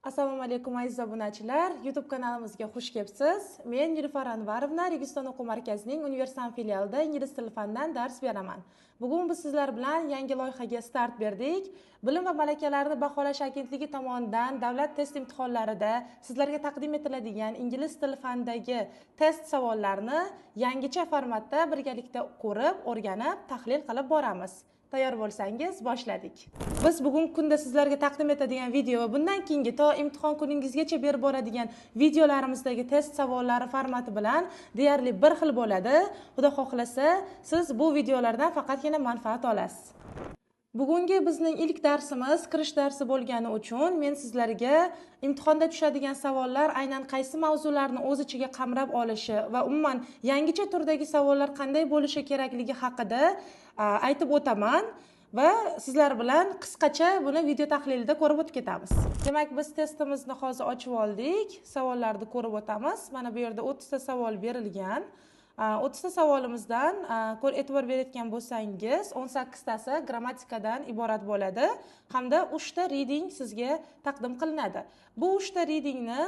Assalomu alaykum aziz obunachilar. YouTube kanalimizga xush kelibsiz. Men Nilufar Anvarovna, Registon o'quv markazining Universal filialida ingliz tili fanidan dars beraman. Bugun biz sizlar bilan yangi loyihaga start berdik. Bilim va malakalarni baholash agentligi tomonidan davlat test imtihonlarida sizlarga taqdim etiladigan ingliz tili fanidagi test savollarini yangicha formatda birgalikda ko'rib, o'rganib, tahlil qilib boramiz. Tayyor bo'lsangiz boshladik. Biz bugungi kunda sizlarga taqdim etadigan video va bundan keyingi to imtihon kuningizgacha berib boradigan videolarimizdagi test savollari formati bilan deyarli bir xil bo'ladi. Xudo xohlasa, siz bu videolardan faqatgina manfaat olasiz. Bugungi bizning ilk darsimiz kirish darsi bo'lgani uchun men sizlarga imtihonda tushadigan savollar aynan qaysi mavzularni o'z ichiga qamrab olishi va umuman yangicha turdagi savollar qanday bo'lishi kerakligi haqida aytib o'taman va sizlar bilan qisqacha buni video tahlilida ko'rib o'tib ketamiz. Demak, biz testimizni hozir ochib oldik. Savollarni ko'rib o'tamiz. Mana bu yerda 30 ta savol berilgan. 30 ta savolimizdan e'tibor berayotgan bo'lsangiz 18 tasi grammatikadan iborat bo'ladi hamda 3 ta reading sizga taqdim qilinadi. Bu 3 ta readingni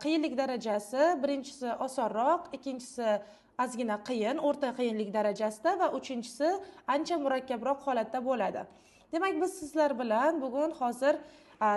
qiyinlik darajasi birinchisi osonroq, ikkinchisi ozgina qiyin, o'rta qiyinlik darajasida va uchinchisi ancha murakkabroq holatda bo'ladi. Demak, biz sizlar bilan bugun hozir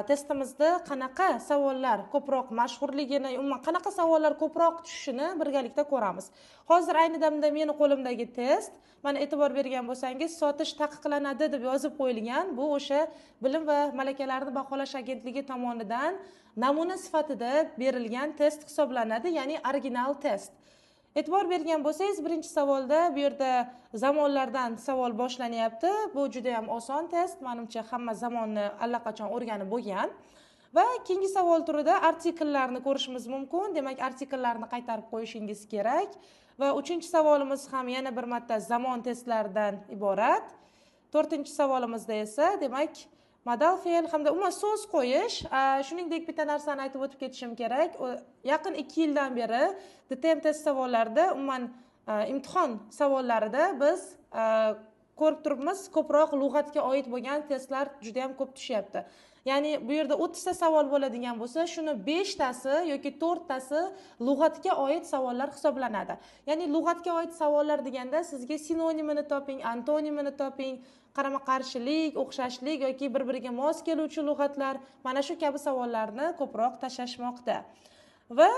testimizda qanaqa savollar ko'proq mashhurligini, umuman qanaqa savollar ko'proq tushishini birgalikda ko'ramiz. Hozir ayni damda meni qo'limdagi test, mana e'tibor bergan bo'lsangiz, sotish taqiqlanadi deb yozib qo'yilgan. Bu o'sha Bilim va malakalarni baholash agentligi tomonidan namuna sifatida berilgan test hisoblanadi, ya'ni original test. E'tibor bergan bo'lsangiz, birinchi savolda bu yerda zamonlardan savol boshlanyapti. Bu juda ham oson test. Menimcha hamma zamonni allaqachon o'rganib bo'lgan. Va keyingi savol turida artikellarni ko'rishimiz mumkin. Demak, artikellarni qaytarib qo'yishingiz kerak. Va uchinchi savolimiz ham yana bir marta zamon testlaridan iborat. To'rtinchi savolimizda esa, demak, modal fe'l hamda umuman so'z qo'yish. Shuningdek, bitta narsani aytib o'tib ketishim kerak. Yaqin 2 yildan beri TTM test savollarida, umuman imtihon savollarida biz ko'rib turibmiz, ko'proq lug'atga oid bo'lgan testlar juda ham ko'p tushyapti. Ya'ni bu yerda 30 ta savol bo'ladigan bo'lsa, shuni 5 tasi yoki 4 tasi lug'atga oid savollar hisoblanadi. Ya'ni lug'atga oid savollar deganda sizga sinonimini toping, antonimini toping, qarama-qarshilik, o'xshashlik yoki bir-biriga mos keluvchi lug'atlar, mana shu kabi savollarni ko'proq tashlashmoqda. Va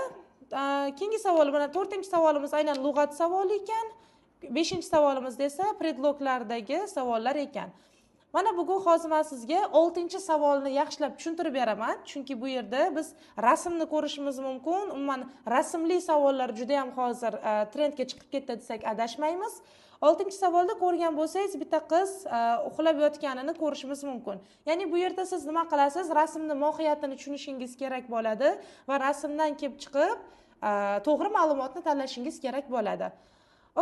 keyingi savol, mana 4-savolimiz aynan lug'at savoli ekan, 5-savolimizda esa predloglardagi savollar ekan. Mana bugun hozir men sizga 6-savolni yaxshilab tushuntirib beraman, chunki bu yerda biz rasmni ko'rishimiz mumkin. Umuman rasmli savollar juda ham hozir trendga chiqib ketdi desak adashmaymiz. 6-savolda ko'rgan bo'lsangiz, bitta qiz uxlab yotganini ko'rishimiz mumkin. Ya'ni bu yerda siz nima qilasiz? Rasmni mohiyatini tushunishingiz kerak bo'ladi va rasmdan kelib chiqib to'g'ri ma'lumotni tanlashingiz kerak bo'ladi.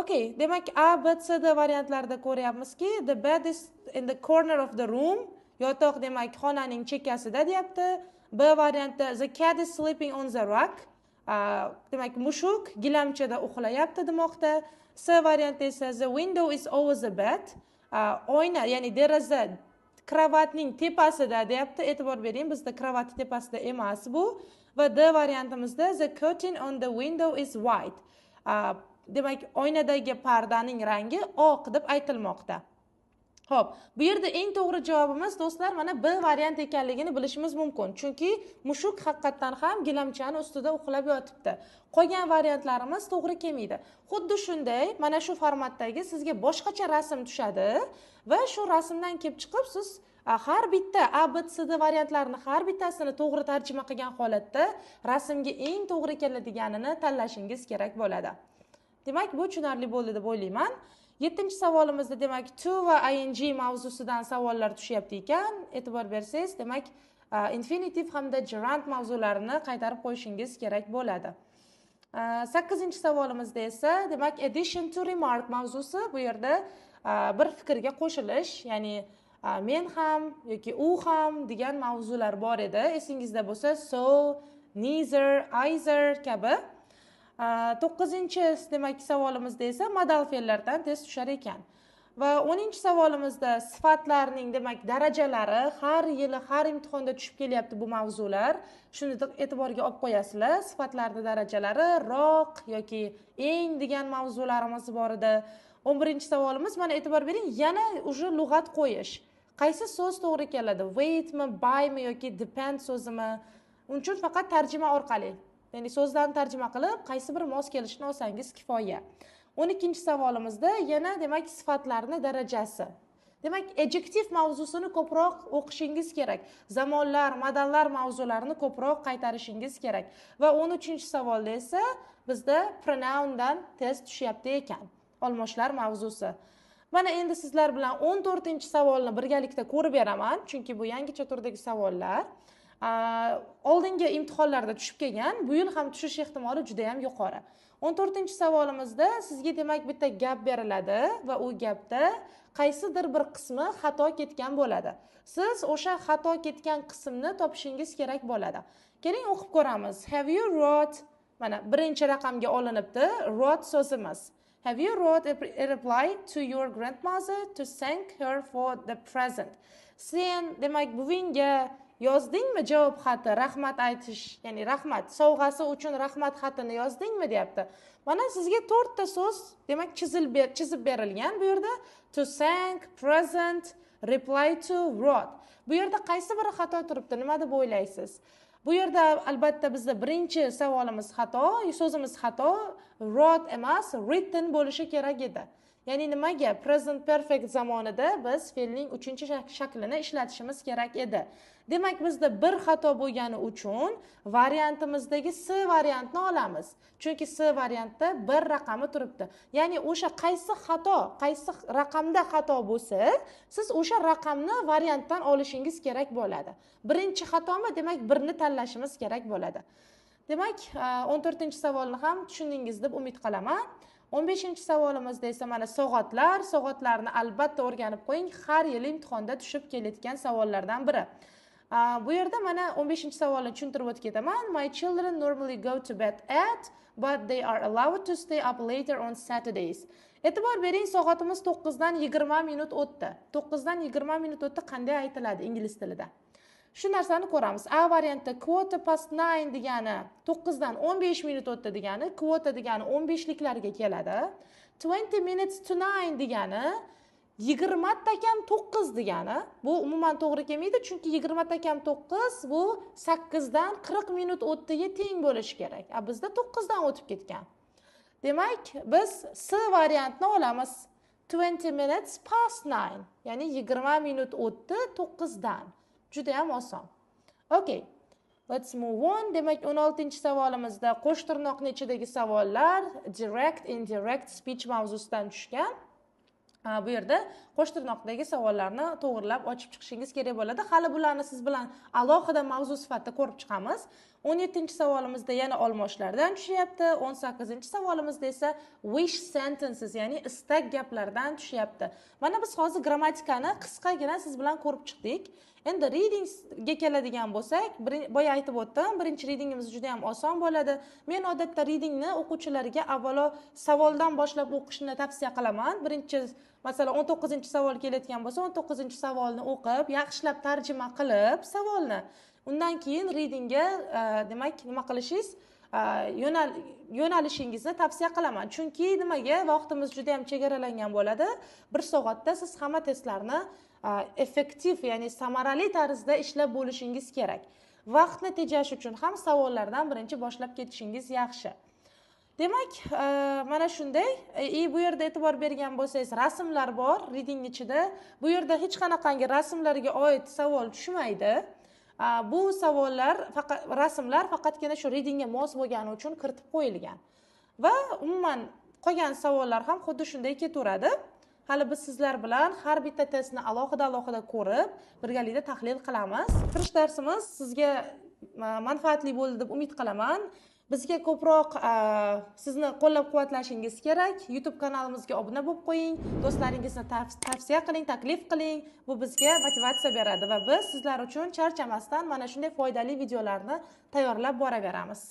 Okay, demak A, B, C, D variantlarida ko'ryapmizki, the bed is in the corner of the room. Yotoq demak xonaning chekkasida deyapti. B variantda the cat is sleeping on the rug. Demak mushuk gilamchada uxlayapti demoqda. C variantda esa the window is over the bed. Oyna, ya'ni deraza kravatning tepasida deyapti. E'tibor bering, bizda kravat tepasida emas bu. Va D variantimizda the curtain on the window is white. Demak, oynadagi pardaning rangi oq deb aytilmoqda. Xo'p, bu yerda eng to'g'ri javobimiz do'stlar mana B variant ekanligini bilishimiz mumkin. Chunki mushuk haqiqatan ham gilamchani ustida uxlab yotibdi. Qolgan variantlarimiz to'g'ri kelmaydi. Xuddi shunday, mana shu formatdagi sizga boshqacha rasm tushadi va shu rasmdan kelib chiqib siz har bitta A, B, C, D variantlarini har bittasini to'g'ri tarjima qilgan holatda rasmga eng to'g'ri keladiganini tanlashingiz kerak bo'ladi. Demak, bu tushunarli bo'ldi deb o'ylayman. 7-savolimizda demak to va ing mavzusidan savollar tushyapti ekan. E'tibor bersangiz, demak infinitiv hamda gerund mavzularini qaytarib qo'yishingiz kerak bo'ladi. 8-savolimizda esa demak addition to remark mavzusi, bu yerda bir fikrga qo'shilish, ya'ni men ham yoki u ham degan mavzular bor edi. Esingizda bo'lsa so, neither, either kabi. 9-demak savolimizda esa modal fe'llardan test tushar ekan. Va 10-savolimizda sifatlarning demak darajalari har yili har imtihonda tushib kelyapti bu mavzular. Shuni e'tiborga olib qo'yasizlar. Sifatlarning darajalari roq yoki eng degan mavzularimiz bor edi. 11-savolimiz mana e'tibor bering, yana uje lug'at qo'yish. Qaysi so'z to'g'ri keladi? Weightmi, buymi yoki depend so'zimi? Uning uchun faqat tarjima orqali, ya'ni so'zlarni tarjima qilib, qaysi bir mos kelishini olsangiz kifoya. 12-savolimizda yana demak sifatlarning darajasi. Demak, adjektiv mavzusini ko'proq o'qishingiz kerak. Zamonlar, modallar mavzularini ko'proq qaytarishingiz kerak. Va 13-savolda esa bizda pronoundan test tushyapti ekan. Olmoshlar mavzusi. Mana endi sizlar bilan 14-savolni birgalikda ko'rib beraman, chunki bu yangicha turdagi savollar. Oldingi imtihonlarda tushib kelgan, bu yil ham tushish ehtimoli juda ham yuqori. 14-savolimizda sizga demak bitta gap beriladi va u gapda qaysidir bir qismi xato ketgan bo'ladi. Siz o'sha xato ketgan qismni topishingiz kerak bo'ladi. Keling o'qib ko'ramiz. Have you wrote, mana birinchi raqamga olinibdi, wrote so'zimiz. Have you wrote a reply to your grandmother to thank her for the present? Sen demak buvingga yozdingmi javob xati, rahmat aytish, ya'ni rahmat sovg'asi uchun rahmat xatini yozdingmi deyapti. Mana sizga 4 ta so'z demak chizib berilgan. Bu yerda to thank, present, reply to, wrote. Bu yerda qaysi biri xato turibdi? Nima deb o'ylaysiz? Bu yerda albatta bizda birinchi savolimiz xato, so'zimiz xato, wrote emas, written bo'lishi kerak edi. Ya'ni nimaga? Present perfect zamonida biz fe'lning 3-shaklini ishlatishimiz kerak edi. Demak, bizda bir xato bo'lgani uchun variantimizdagi C variantni olamiz. Chunki C variantda bir raqami turibdi. Ya'ni o'sha qaysi raqamda xato bo'lsa, siz o'sha raqamni variantdan olishingiz kerak bo'ladi. Birinchi xatomi? Demak, birni tanlashimiz kerak bo'ladi. Demak, 14-savolni ham tushundingiz deb umid qilaman. 15-savolimizda esa mana so'g'atlarni albatta o'rganib qo'ying. Har yil imtihonda tushib kelayotgan savollardan biri. Bu yerda mana 15-savolni tushuntirib o'tib ketaman. My children normally go to bed at, but they are allowed to stay up later on Saturdays. E'tibor bering, soatimiz 9 dan 20 minut o'tdi. 9 dan 20 minut o'tdi qanday aytiladi ingliz tilida? Shu narsani ko'ramiz. A variantda quarter past 9 degani 9 dan 15 minut o'tdi degani, quarter degani 15liklarga keladi. 20 minutes to 9 degani 20 takam 9 degani. Bu umuman to'g'ri kelmaydi, chunki 20 takam 9 bu 8 dan 40 minut o'tdiga teng bo'lishi kerak. Bizda 9 dan o'tib ketgan. Demak, biz C variantni olamiz. 20 minutes past 9, ya'ni 20 minut o'tdi 9 dan. Juda ham oson. Okay. Let's move on. Demak, 16-savolimizda qo'sh tirnoqning ichidagi savollar direct, indirect speech mavzusidan tushgan. Bu yerda qo'sh tirnoqdagi savollarni to'g'rilab ochib chiqishingiz kerak bo'ladi. Hali bularni siz bilan alohida mavzu sifatida ko'rib chiqamiz. 17-savolimizda yana olmoshlardan tushyapti. 18-savolimizda esa wish sentences, ya'ni istak gaplardan tushyapti. Mana biz hozir grammatikani qisqagina siz bilan ko'rib chiqdik. Endi reading ga keladigan bo'lsak, boya aytib o'tdim, birinchi readingimiz juda ham oson bo'ladi. Men odatda readingni o'quvchilarga avvalo savoldan boshlab o'qishni tavsiya qilaman. Birinchi, masalan, 19-savol kelayotgan bo'lsa, 19-savolni o'qib, yaxshilab tarjima qilib savolni, undan keyin readingga demak nima qilishingiz, yo'nalishingizni tavsiya qilaman. Chunki nimaga? Vaqtimiz juda ham chegaralangan bo'ladi. Bir soatda siz hamma testlarni effektiv, ya'ni samarali tarzda ishlab bo'lishingiz kerak. Vaqtni tejash uchun ham savollardan birinchi boshlab ketishingiz yaxshi. Demak, mana shunday. Bu yerda e'tibor bergan bo'lsangiz, rasmlar bor reading ichida. Bu yerda hech qanaqangi rasmlarga oid savol tushmaydi. Bu savollar, rasmlar faqatgina shu readingga mos bo'lgani uchun kiritib qo'yilgan. Va umuman qolgan savollar ham xuddi shunday ketaveradi. Hali biz sizlar bilan har bitta testni alohida ko'rib, birgalikda tahlil qilamiz. Kirish darsimiz sizga manfaatli bo'ldi deb umid qilaman. Bizga ko'proq sizni qo'llab-quvvatlashingiz kerak. YouTube kanalimizga obuna bo'lib qo'ying, do'stlaringizni tavsiya qiling, taklif qiling. Bu bizga motivatsiya beradi va biz sizlar uchun charchamasdan mana shunday foydali videolarni tayyorlab boraveramiz.